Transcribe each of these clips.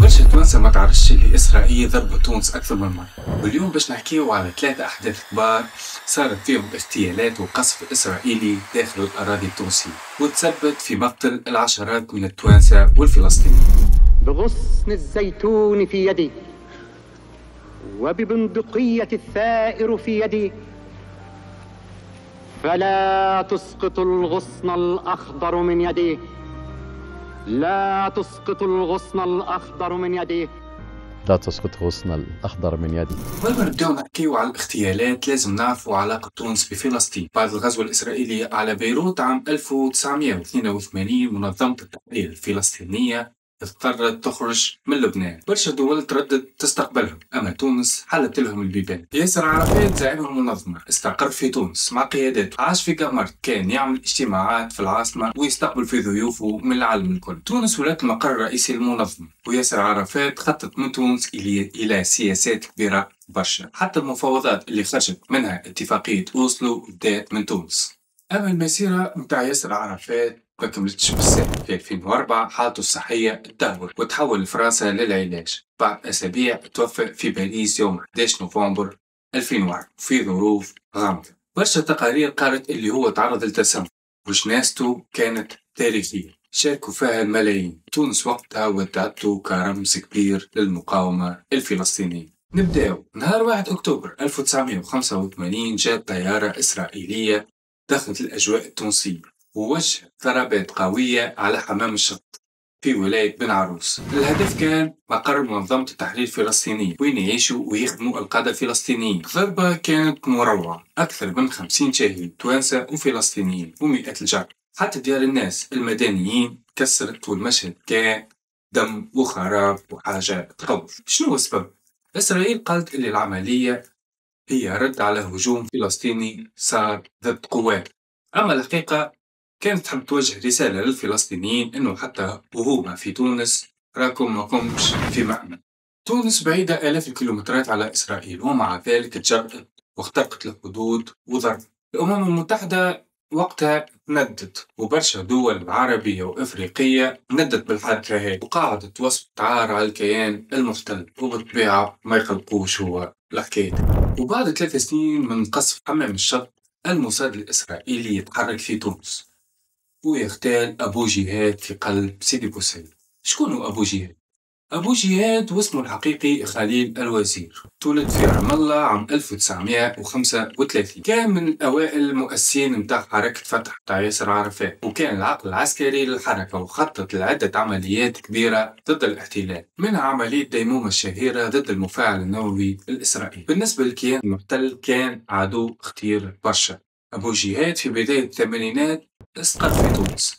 برشا توانسة ما تعرفش اللي إسرائيل ضربت تونس أكثر من مرة، واليوم باش نحكيو على 3 أحداث كبار صارت فيهم اغتيالات وقصف إسرائيلي داخل الأراضي التونسية، وتسبب في مقتل العشرات من التوانسة والفلسطينيين. بغصن الزيتون في يدي وببندقية الثائر في يدي، فلا تسقط الغصن الأخضر من يدي، لا تسقط الغصن الأخضر من يدي، لا تسقط غصن الأخضر من يدي. قبل ما نبداو نحكيو على الاغتيالات لازم نعرفوا علاقة تونس بفلسطين. بعد الغزو الإسرائيلي على بيروت عام 1982 منظمة التحرير الفلسطينية اضطرت تخرج من لبنان. برشا دول تردد تستقبلهم، أما تونس حلت لهم البيبان. ياسر عرفات زعيم المنظمة استقر في تونس مع قياداته، عاش في قمرت، كان يعمل اجتماعات في العاصمة ويستقبل في ضيوفه من العالم الكل. تونس ولات المقر الرئيسي للمنظمة، وياسر عرفات خطط من تونس إلى سياسات كبيرة برشا. حتى المفاوضات اللي خرجت منها اتفاقية أوسلو بدات من تونس. أما المسيرة متاع ياسر عرفات ما كملتش بالسهل. في 2004 حالته الصحية تدهور وتحول لفرنسا للعلاج. بعد أسابيع توفى في باريس يوم 11 نوفمبر 2001 في ظروف غامضة. برشا تقارير قالت اللي هو تعرض للتسمم، وجنازته كانت تاريخية شاركوا فيها الملايين. تونس وقتها ودعته كرمز كبير للمقاومة الفلسطينية. نبداو نهار 1 أكتوبر 1985 جاءت طيارة إسرائيلية دخلت الأجواء التونسية ووجه ضربات قوية على حمام الشط في ولاية بن عروس. الهدف كان مقر منظمة التحرير الفلسطينية وين يعيشوا ويخدموا القادة الفلسطينيين. الضربة كانت مروعة، أكثر من 50 شهيد توانسة وفلسطينيين ومئات الجرحى. حتى ديار الناس المدنيين كسرت، والمشهد كان دم وخراب وحاجة تخوف. شنو السبب؟ إسرائيل قالت إن العملية هي رد على هجوم فلسطيني صار ضد قوات، أما الحقيقة كانت تحب توجه رسالة للفلسطينيين إنه حتى وهما في تونس راكم ما قمش في مأمن. تونس بعيدة آلاف الكيلومترات على إسرائيل، ومع ذلك تجرأت واخترقت الحدود وضربت. الأمم المتحدة وقتها ندت، وبرشا دول عربية وإفريقية ندت بالحركة هاي وقاعدة توصف عار على الكيان المحتل، وبالطبيعة ما يقلقوش هو الحكاية. وبعد 3 سنين من قصف حمام الشط الموساد الإسرائيلي يتحرك في تونس ويغتال أبو جهاد في قلب سيدي بوسعيد. شكون هو أبو جهاد؟ أبو جهاد واسمه الحقيقي خليل الوزير، تولد في رام الله عام 1935. كان من أوائل المؤسسين متاع حركة فتح تاع ياسر عرفات، وكان العقل العسكري للحركة، وخطط لعدة عمليات كبيرة ضد الاحتلال، منها عملية ديمومة الشهيرة ضد المفاعل النووي الإسرائيلي. بالنسبة للكيان المحتل كان عدو خطير برشا. أبو جهاد في بداية الثمانينات استقر في تونس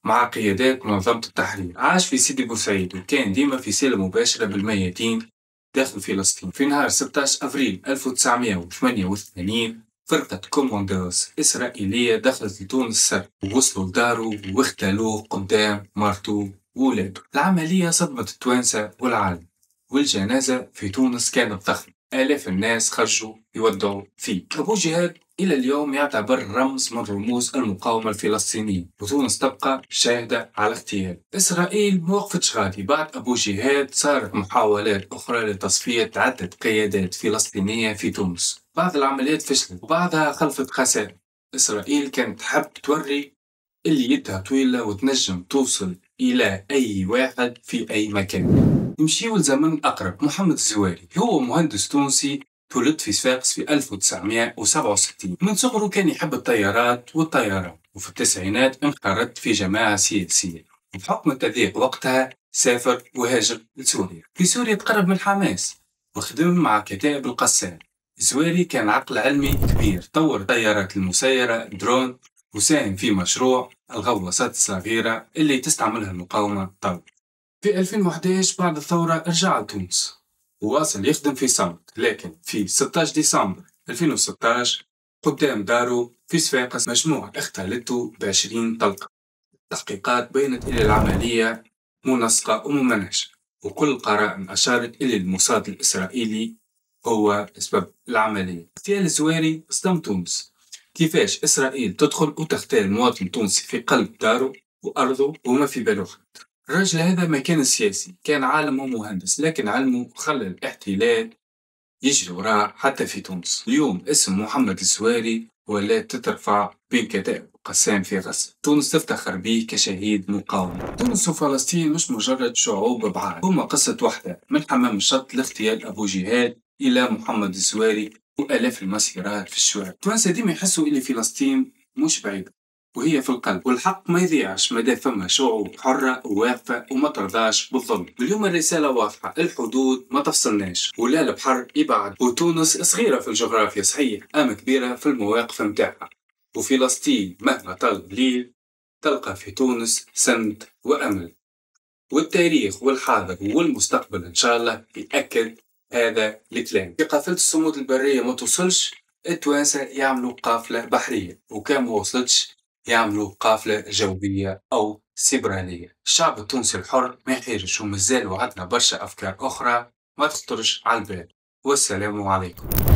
مع قيادات منظمة التحرير، عاش في سيدي بوسعيد وكان ديما في صلة مباشرة بالميادين داخل فلسطين. في نهار 16 أفريل 1988 فرقة كوموندوز إسرائيلية دخلت لتونس سر، ووصلوا لداره واغتالوه قدام مرته وولاده. العملية صدمت التوانسة والعالم، والجنازة في تونس كانت ضخمة، آلاف الناس خرجوا يودعوا فيه. أبو جهاد إلى اليوم يعتبر رمز من رموز المقاومة الفلسطينية، وتونس تبقى شاهدة على اغتيال. إسرائيل موقفتش غادي. بعد أبو جهاد صارت محاولات أخرى لتصفية عدة قيادات فلسطينية في تونس. بعض العمليات فشلت وبعضها خلفت خسائر. إسرائيل كانت تحب توري اللي يدها طويلة وتنجم توصل إلى أي واحد في أي مكان. نمشيو لزمن أقرب. محمد الزواري هو مهندس تونسي، تولد في صفاقس في 1967. من صغره كان يحب الطيارات والطيران، وفي التسعينات انخرط في جماعة سياسية، وبحكم التضييق وقتها سافر وهاجر لسوريا. في سوريا تقرب من حماس وخدم مع كتائب القسام. الزواري كان عقل علمي كبير، طور طيارات المسيرة درون، وساهم في مشروع الغواصات الصغيرة اللي تستعملها المقاومة طبعا. في 2011 بعد الثورة رجع لتونس وواصل يخدم في صمت، لكن في 16 ديسمبر 2016 قدام داره في صفاقس مجموعة اغتالته ب20 طلقة. التحقيقات بينت إلى العملية منسقة وممنهجة، وكل القرائن أشارت إلى الموساد الإسرائيلي هو سبب العملية. اغتيال الزواري صدم تونس. كيفاش إسرائيل تدخل وتغتال مواطن تونسي في قلب داره وأرضه وما في باله حد؟ الرجل هذا ما كان سياسي، كان عالم ومهندس، لكن علمه خلى الاحتلال يجري وراه حتى في تونس. اليوم اسم محمد الزواري ولات تترفع بين كتائب وقسام في غزة. تونس تفتخر به كشهيد مقاومة. تونس وفلسطين مش مجرد شعوب بعاد، هما قصة واحدة، من حمام الشط لاغتيال أبو جهاد إلى محمد الزواري وآلاف المسيرات في الشوارع. التوانسة ديما يحسوا إن فلسطين مش بعيدة وهي في القلب، والحق ما يضيعش مادام فما شعوب حرة وواقفة وما ترضاش بالظلم. اليوم الرسالة واضحة، الحدود ما تفصلناش ولا البحر يبعد، وتونس صغيرة في الجغرافيا صحيح أما كبيرة في المواقف متاعها. وفلسطين مهما طال الليل تلقى في تونس سند وأمل، والتاريخ والحاضر والمستقبل إن شاء الله يأكد هذا الكلام. في قافلة الصمود البرية ما توصلش، التوانسة يعملوا قافلة بحرية، وكان ما وصلتش يعملوا قافلة جوية أو سيبرانية. الشعب التونسي الحر ما يحيرش، ومازال عندنا برشا أفكار أخرى ما تخطرش على البال. والسلام عليكم.